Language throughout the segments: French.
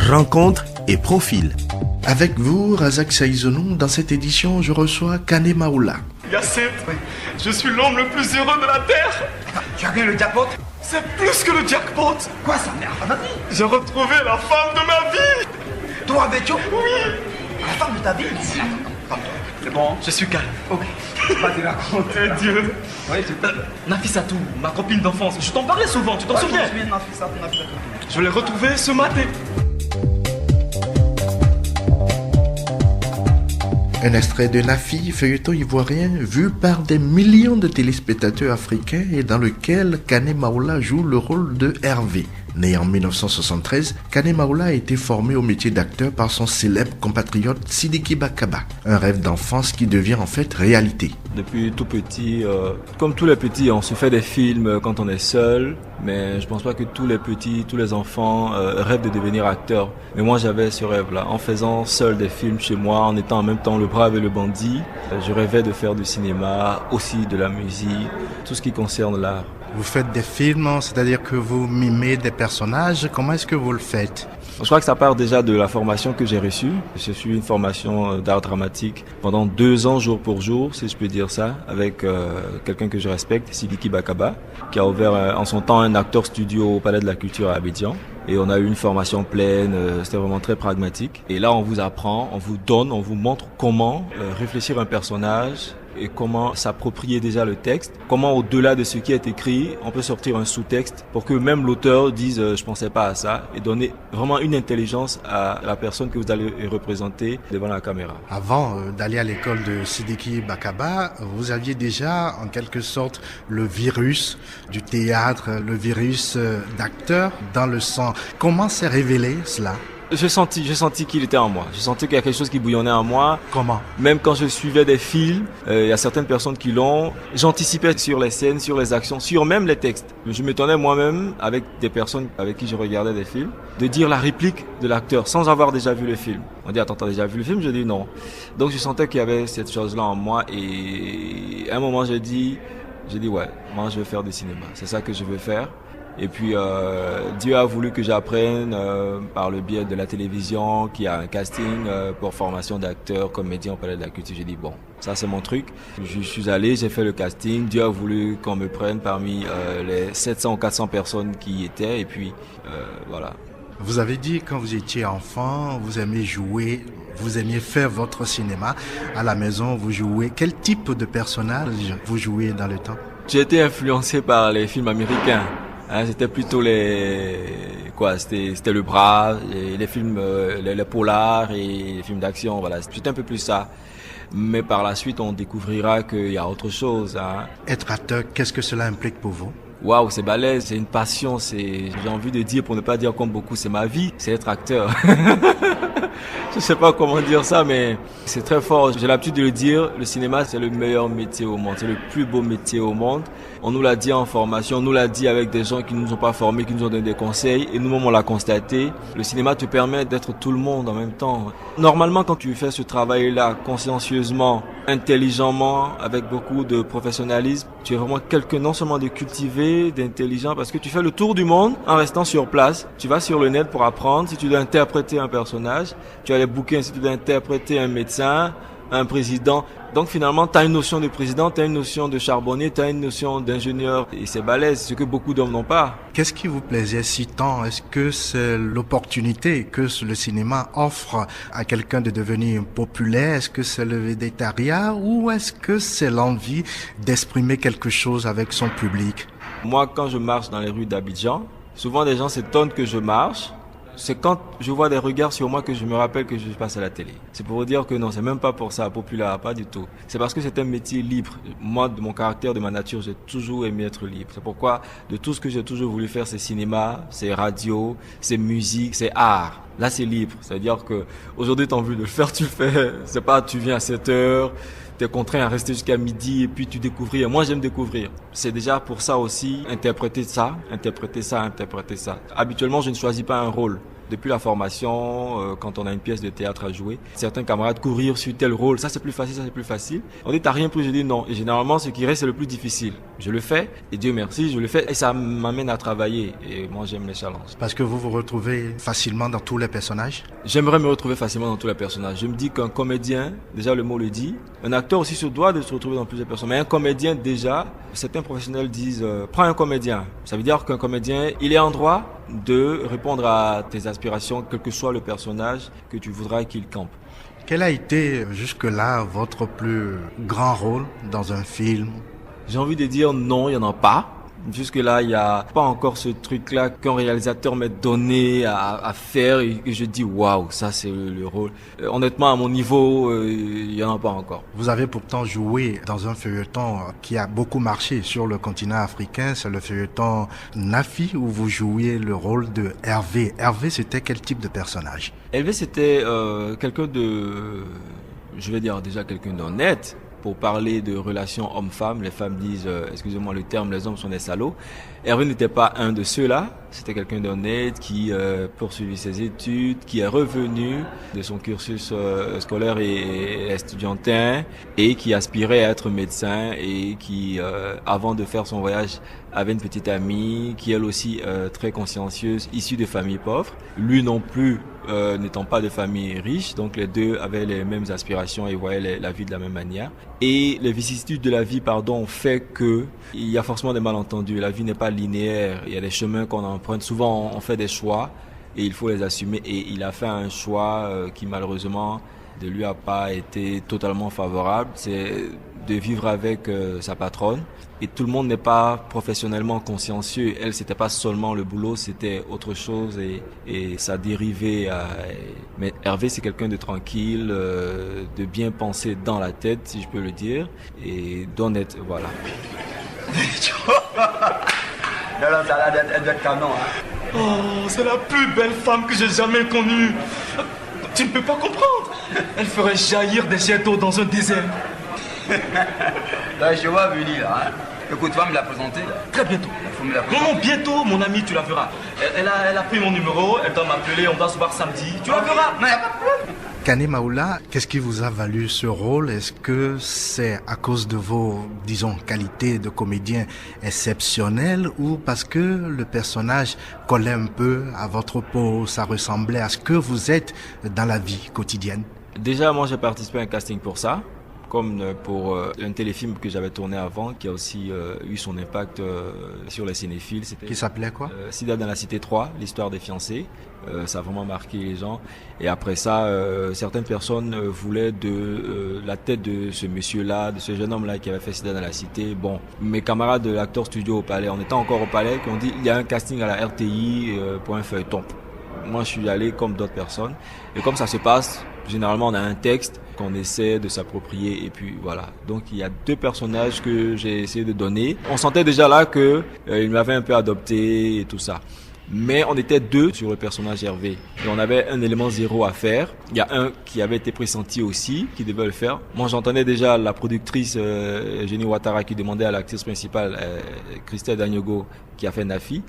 rencontres et profils. Avec vous, Razak Saïzonou, dans cette édition, je reçois Kane Maoula. Yacine, je suis l'homme le plus heureux de la Terre. Tu as gagné le jackpot? C'est plus que le jackpot. Quoi ça, merde? J'ai retrouvé la femme de ma vie. Toi, Bétio? Oui. La femme de ta vie? C'est bon, je suis calme. Ok. Pas te raconter. Dieu. Oui, Nafissatou, ma copine d'enfance. Je t'en parlais souvent, tu t'en souviens? Je l'ai retrouvée ce matin. Un extrait de Nafi, feuilleton ivoirien vu par des millions de téléspectateurs africains et dans lequel Kane Maoula joue le rôle de Hervé. Né en 1973, Kane Maoula a été formé au métier d'acteur par son célèbre compatriote Sidiki Bakaba. Un rêve d'enfance qui devient en fait réalité. Depuis tout petit, comme tous les petits, on se fait des films quand on est seul, mais je pense pas que tous les petits, tous les enfants rêvent de devenir acteurs. Mais moi j'avais ce rêve-là, en faisant seul des films chez moi, en étant en même temps le brave et le bandit. Je rêvais de faire du cinéma, aussi de la musique, tout ce qui concerne l'art. Vous faites des films, c'est-à-dire que vous mimez des personnages. Comment est-ce que vous le faites? Je crois que ça part déjà de la formation que j'ai reçue. J'ai suivi une formation d'art dramatique pendant 2 ans, jour pour jour, si je peux dire ça, avec quelqu'un que je respecte, Sidiki Bakaba, qui a ouvert en son temps un acteur studio au Palais de la Culture à Abidjan. Et on a eu une formation pleine, c'était vraiment très pragmatique. Et là, on vous apprend, on vous donne, on vous montre comment réfléchir un personnage, et comment s'approprier déjà le texte, comment au-delà de ce qui est écrit, on peut sortir un sous-texte pour que même l'auteur dise je pensais pas à ça et donner vraiment une intelligence à la personne que vous allez représenter devant la caméra. Avant d'aller à l'école de Sidiki Bakaba, vous aviez déjà en quelque sorte le virus du théâtre, le virus d'acteur dans le sang. Comment s'est révélé cela? J'ai senti qu'il était en moi. J'ai senti qu'il y a quelque chose qui bouillonnait en moi. Comment? Même quand je suivais des films, il y a certaines personnes qui l'ont. J'anticipais sur les scènes, sur les actions, sur même les textes. Je m'étonnais moi-même, avec des personnes avec qui je regardais des films, de dire la réplique de l'acteur sans avoir déjà vu le film. On dit, attends, t'as déjà vu le film? Je dis non. Donc je sentais qu'il y avait cette chose-là en moi et à un moment j'ai dit ouais, moi je veux faire du cinéma. C'est ça que je veux faire. Et puis Dieu a voulu que j'apprenne par le biais de la télévision, qu'il y a un casting pour formation d'acteurs, comédiens au Palais de la Culture. J'ai dit bon, ça c'est mon truc. Je suis allé, j'ai fait le casting. Dieu a voulu qu'on me prenne parmi les 700 ou 400 personnes qui y étaient. Et puis voilà. Vous avez dit quand vous étiez enfant, vous aimiez jouer, vous aimiez faire votre cinéma. À la maison, vous jouez. Quel type de personnage vous jouez dans le temps? J'ai été influencé par les films américains. C'était plutôt c'était le brave, les films, les polars et les films d'action, voilà. C'était un peu plus ça. Mais par la suite, on découvrira qu'il y a autre chose, Être acteur, qu'est-ce que cela implique pour vous? Waouh, c'est balèze, c'est une passion, j'ai envie de dire, pour ne pas dire comme beaucoup, c'est ma vie, c'est être acteur. Je sais pas comment dire ça, mais c'est très fort. J'ai l'habitude de le dire, le cinéma, c'est le meilleur métier au monde, c'est le plus beau métier au monde. On nous l'a dit en formation, on nous l'a dit avec des gens qui ne nous ont pas formés, qui nous ont donné des conseils, et nous-mêmes on l'a constaté. Le cinéma te permet d'être tout le monde en même temps. Normalement, quand tu fais ce travail-là consciencieusement, intelligemment, avec beaucoup de professionnalisme, tu es vraiment quelqu'un non seulement de cultivé, d'intelligent, parce que tu fais le tour du monde en restant sur place. Tu vas sur le net pour apprendre. Si tu dois interpréter un personnage, tu as les bouquins. Si tu dois interpréter un médecin, un président. Donc finalement, tu as une notion de président, tu as une notion de charbonnier, tu as une notion d'ingénieur. Et c'est balèze, ce que beaucoup d'hommes n'ont pas. Qu'est-ce qui vous plaisait si tant? Est-ce que c'est l'opportunité que le cinéma offre à quelqu'un de devenir populaire? Est-ce que c'est le végétariat ou est-ce que c'est l'envie d'exprimer quelque chose avec son public? Moi, quand je marche dans les rues d'Abidjan, souvent des gens s'étonnent que je marche. C'est quand je vois des regards sur moi que je me rappelle que je passe à la télé. C'est pour vous dire que non, c'est même pas pour ça, populaire, pas du tout. C'est parce que c'est un métier libre. Moi, de mon caractère, de ma nature, j'ai toujours aimé être libre. C'est pourquoi, de tout ce que j'ai toujours voulu faire, c'est cinéma, c'est radio, c'est musique, c'est art. Là, c'est libre. C'est-à-dire que aujourd'hui, t'as envie de le faire, tu le fais. C'est pas, tu viens à 7 heures, t'es contraint à rester jusqu'à midi et puis tu découvrir. Moi, j'aime découvrir. C'est déjà pour ça aussi, interpréter ça. Habituellement, je ne choisis pas un rôle. Depuis la formation, quand on a une pièce de théâtre à jouer, certains camarades courir sur tel rôle, ça c'est plus facile, ça c'est plus facile. On dit t'as rien pris, je dis non. Et généralement ce qui reste c'est le plus difficile. Je le fais et Dieu merci, je le fais et ça m'amène à travailler. Et moi j'aime les challenges. Parce que vous vous retrouvez facilement dans tous les personnages? J'aimerais me retrouver facilement dans tous les personnages. Je me dis qu'un comédien, déjà le mot le dit, un acteur aussi se doit de se retrouver dans plusieurs personnages. Mais un comédien déjà, certains professionnels disent prends un comédien. Ça veut dire qu'un comédien, il est en droit de répondre à tes aspirations, quel que soit le personnage que tu voudras qu'il campe. Quel a été jusque-là votre plus grand rôle dans un film? J'ai envie de dire non, il n'y en a pas. Jusque-là, il n'y a pas encore ce truc-là qu'un réalisateur m'ait donné à faire et que je dis waouh, ça c'est le rôle. Honnêtement, à mon niveau, il n'y en a pas encore. Vous avez pourtant joué dans un feuilleton qui a beaucoup marché sur le continent africain, c'est le feuilleton Nafi où vous jouiez le rôle de Hervé. Hervé, c'était quel type de personnage? Hervé, c'était quelqu'un de, je vais dire déjà quelqu'un d'honnête. Pour parler de relations hommes-femmes, les femmes disent, excusez-moi le terme, les hommes sont des salauds. Hervé n'était pas un de ceux-là. C'était quelqu'un d'honnête qui poursuivit ses études, qui est revenu de son cursus scolaire et estudiantin et qui aspirait à être médecin et qui, avant de faire son voyage, avait une petite amie qui elle aussi très consciencieuse, issue de familles pauvres. Lui non plus n'étant pas de famille riche, donc les deux avaient les mêmes aspirations et voyaient la vie de la même manière. Et les vicissitudes de la vie, ont fait que il y a forcément des malentendus. La vie n'est pas linéaire. Il y a des chemins qu'on emprunte. Souvent, on fait des choix et il faut les assumer. Et il a fait un choix qui malheureusement ne lui a pas été totalement favorable. C'est de vivre avec sa patronne. Et tout le monde n'est pas professionnellement consciencieux. Elle, c'était pas seulement le boulot, c'était autre chose et ça dérivait. Mais Hervé, c'est quelqu'un de tranquille, de bien pensé dans la tête, si je peux le dire, et d'honnête, voilà. Non, ça a l'air d'être canon, hein. Oh, c'est la plus belle femme que j'ai jamais connue. Tu ne peux pas comprendre. Elle ferait jaillir des jets d'eau dans un désert. Là, je vois venir, là. Hein. Écoute, tu vas me la présenter. Très bientôt. Faut me la présenter. Non, bientôt, mon ami, tu la verras. Elle a pris mon numéro, elle doit m'appeler, on doit se voir samedi. Tu la verras. Non, y a pas de problème. Kane Maoula, qu'est-ce qui vous a valu ce rôle? Est-ce que c'est à cause de vos, disons, qualités de comédien exceptionnelles ou parce que le personnage collait un peu à votre peau, ça ressemblait à ce que vous êtes dans la vie quotidienne? Déjà, moi, j'ai participé à un casting pour ça, comme pour un téléfilm que j'avais tourné avant, qui a aussi eu son impact sur les cinéphiles. Qui s'appelait quoi? Sida dans la Cité 3, l'histoire des fiancés. Ça a vraiment marqué les gens. Et après ça, certaines personnes voulaient de la tête de ce monsieur-là, de ce jeune homme-là qui avait fait Sida dans la Cité. Bon, mes camarades de l'Acteur Studio au Palais, on était encore au Palais, qui ont dit il y a un casting à la RTI pour un feuilleton. Moi, je suis allé comme d'autres personnes. Et comme ça se passe, généralement, on a un texte qu'on essaie de s'approprier et puis voilà. Donc il y a deux personnages que j'ai essayé de donner. On sentait déjà là que il m'avait un peu adopté et tout ça. Mais on était deux sur le personnage Hervé. Et on avait un élément zéro à faire. Il y a un qui avait été pressenti aussi, qui devait le faire. Moi, j'entendais déjà la productrice Jenny Ouattara qui demandait à l'actrice principale, Christelle Dagnogo, qui a fait Nafi.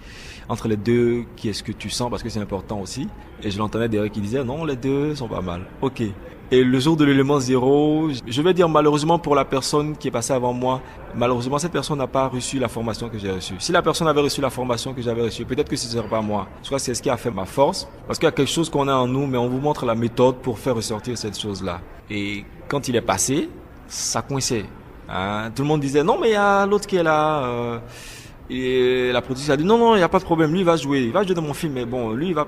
Entre les deux, qui est-ce que tu sens? Parce que c'est important aussi. Et je l'entendais derrière qui disait, non, les deux sont pas mal. Ok. Et le jour de l'élément zéro, je vais dire malheureusement pour la personne qui est passée avant moi, malheureusement cette personne n'a pas reçu la formation que j'ai reçue. Si la personne avait reçu la formation que j'avais reçue, peut-être que ce ne serait pas moi. Soit c'est ce qui a fait ma force, parce qu'il y a quelque chose qu'on a en nous, mais on vous montre la méthode pour faire ressortir cette chose-là. Et quand il est passé, ça coinçait. Hein? Tout le monde disait, non mais il y a l'autre qui est là. Et la productrice a dit, non, il n'y a pas de problème, lui il va jouer dans mon film, mais bon, lui il va...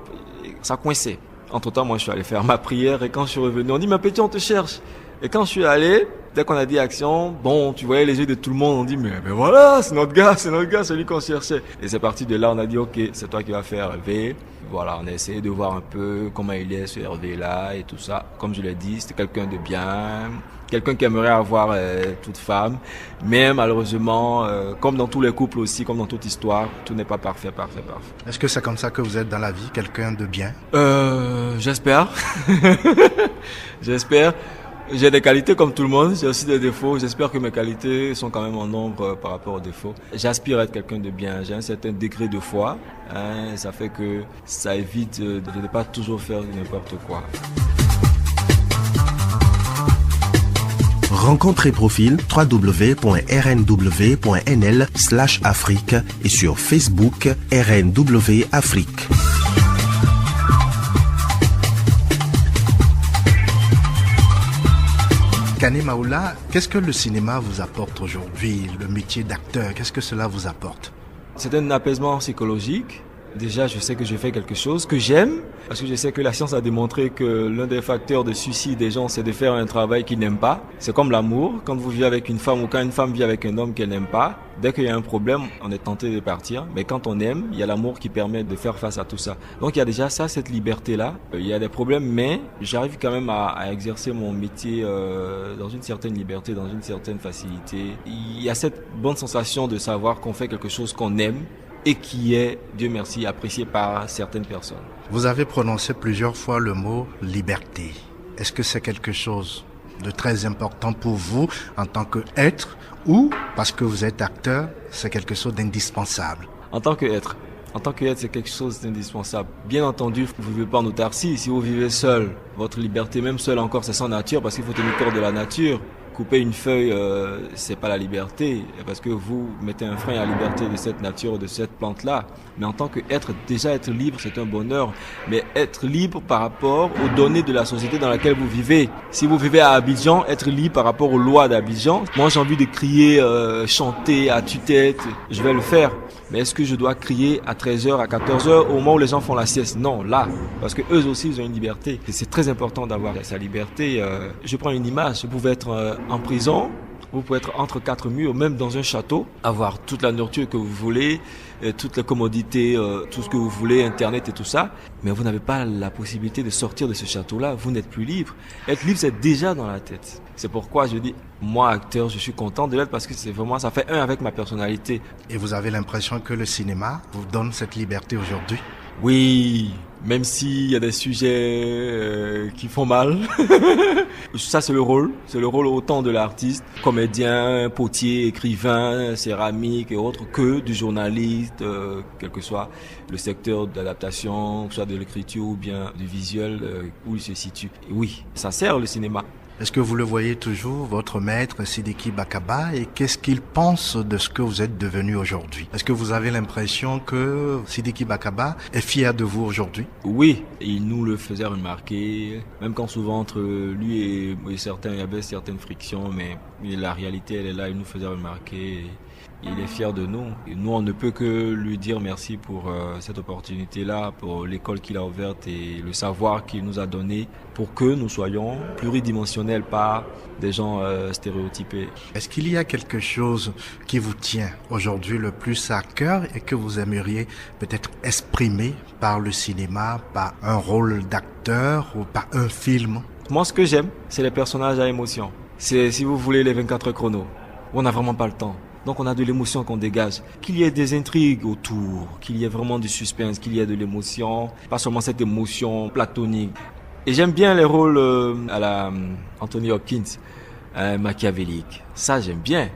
Ça coinçait. Entre-temps, moi, je suis allé faire ma prière et quand je suis revenu, on dit, mais petit, on te cherche. Et quand je suis allé, dès qu'on a dit action, bon, tu voyais les yeux de tout le monde, on dit, mais voilà, c'est notre gars, celui qu'on cherchait. Et c'est parti de là, on a dit, ok, c'est toi qui vas faire Hervé. Voilà, on a essayé de voir un peu comment il est, ce Hervé-là et tout ça. Comme je l'ai dit, c'était quelqu'un de bien, quelqu'un qui aimerait avoir toute femme. Mais malheureusement, comme dans tous les couples aussi, comme dans toute histoire, tout n'est pas parfait. Est-ce que c'est comme ça que vous êtes dans la vie, quelqu'un de bien? J'espère. J'espère. J'ai des qualités comme tout le monde, j'ai aussi des défauts. J'espère que mes qualités sont quand même en nombre par rapport aux défauts. J'aspire à être quelqu'un de bien, j'ai un certain degré de foi. Ça fait que ça évite de ne pas toujours faire n'importe quoi. Rencontre et profil www.rnw.nl/Afrique et sur Facebook RNW Afrique. Kane Maoula, qu'est-ce que le cinéma vous apporte aujourd'hui, le métier d'acteur, qu'est-ce que cela vous apporte? C'est un apaisement psychologique. Déjà, je sais que je fais quelque chose que j'aime, parce que je sais que la science a démontré que l'un des facteurs de suicide des gens, c'est de faire un travail qu'ils n'aiment pas. C'est comme l'amour. Quand vous vivez avec une femme ou quand une femme vit avec un homme qu'elle n'aime pas, dès qu'il y a un problème, on est tenté de partir. Mais quand on aime, il y a l'amour qui permet de faire face à tout ça. Donc il y a déjà ça, cette liberté-là. Il y a des problèmes, mais j'arrive quand même à exercer mon métier dans une certaine liberté, dans une certaine facilité. Il y a cette bonne sensation de savoir qu'on fait quelque chose qu'on aime et qui est, Dieu merci, apprécié par certaines personnes. Vous avez prononcé plusieurs fois le mot liberté. Est-ce que c'est quelque chose de très important pour vous en tant qu'être ou, parce que vous êtes acteur, c'est quelque chose d'indispensable? En tant qu'être, c'est quelque chose d'indispensable. Bien entendu, vous ne vivez pas en autarcie. Si vous vivez seul, votre liberté, même seule encore, c'est sans nature, parce qu'il faut tenir compte de la nature. Couper une feuille, c'est pas la liberté, parce que vous mettez un frein à la liberté de cette nature, de cette plante-là. Mais en tant qu'être, déjà être libre, c'est un bonheur. Mais être libre par rapport aux données de la société dans laquelle vous vivez. Si vous vivez à Abidjan, être libre par rapport aux lois d'Abidjan. Moi, j'ai envie de crier, chanter à tue-tête, je vais le faire. Mais est-ce que je dois crier à 13h, à 14h, au moment où les gens font la sieste? Non, là. Parce que eux aussi, ils ont une liberté. Et c'est très important d'avoir sa liberté. Je prends une image. Vous pouvez être en prison, vous pouvez être entre quatre murs, même dans un château, avoir toute la nourriture que vous voulez, toutes les commodités, tout ce que vous voulez, Internet et tout ça. Mais vous n'avez pas la possibilité de sortir de ce château-là. Vous n'êtes plus libre. Être libre, c'est déjà dans la tête. C'est pourquoi je dis, moi, acteur, je suis content de l'être parce que c'est vraiment, ça fait un avec ma personnalité. Et vous avez l'impression que le cinéma vous donne cette liberté aujourd'hui? Oui, même s'il y a des sujets qui font mal. Ça, c'est le rôle autant de l'artiste, comédien, potier, écrivain, céramique et autres, que du journaliste, quel que soit le secteur d'adaptation, que ce soit de l'écriture ou bien du visuel, où il se situe. Et oui, ça sert le cinéma. Est-ce que vous le voyez toujours, votre maître Sidiki Bakaba, et qu'est-ce qu'il pense de ce que vous êtes devenu aujourd'hui? Est-ce que vous avez l'impression que Sidiki Bakaba est fier de vous aujourd'hui? Oui, il nous le faisait remarquer, même quand souvent entre lui et certains, il y avait certaines frictions, mais la réalité, elle est là, il nous faisait remarquer. Il est fier de nous. Et nous, on ne peut que lui dire merci pour cette opportunité-là, pour l'école qu'il a ouverte et le savoir qu'il nous a donné pour que nous soyons pluridimensionnels, pas des gens stéréotypés. Est-ce qu'il y a quelque chose qui vous tient aujourd'hui le plus à cœur et que vous aimeriez peut-être exprimer par le cinéma, par un rôle d'acteur ou par un film? Moi, ce que j'aime, c'est les personnages à émotion. C'est, si vous voulez, les 24 heures chrono. On n'a vraiment pas le temps. Donc on a de l'émotion qu'on dégage. Qu'il y ait des intrigues autour, qu'il y ait vraiment du suspense, qu'il y ait de l'émotion, pas seulement cette émotion platonique. Et j'aime bien les rôles à la Anthony Hopkins, machiavélique. Ça j'aime bien.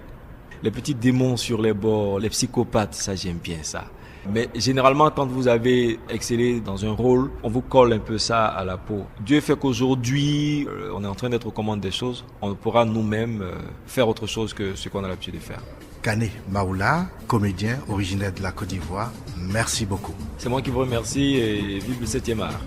Les petits démons sur les bords, les psychopathes, ça j'aime bien ça. Mais généralement, quand vous avez excellé dans un rôle, on vous colle un peu ça à la peau. Dieu fait qu'aujourd'hui, on est en train d'être aux commandes des choses. On pourra nous-mêmes faire autre chose que ce qu'on a l'habitude de faire. Kane Maoula, comédien originaire de la Côte d'Ivoire, merci beaucoup. C'est moi qui vous remercie et vive le 7e art.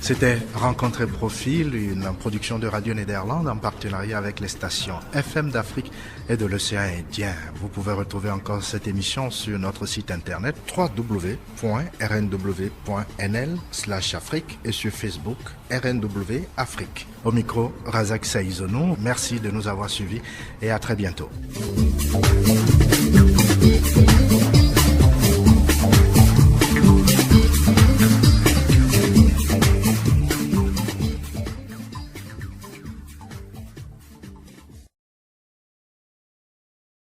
C'était Rencontre et Profil, une production de Radio Néderlande en partenariat avec les stations FM d'Afrique et de l'océan Indien. Vous pouvez retrouver encore cette émission sur notre site internet www.rnw.nl/Afrique et sur Facebook RNW Afrique. Au micro, Razak Saïzonou, merci de nous avoir suivis et à très bientôt.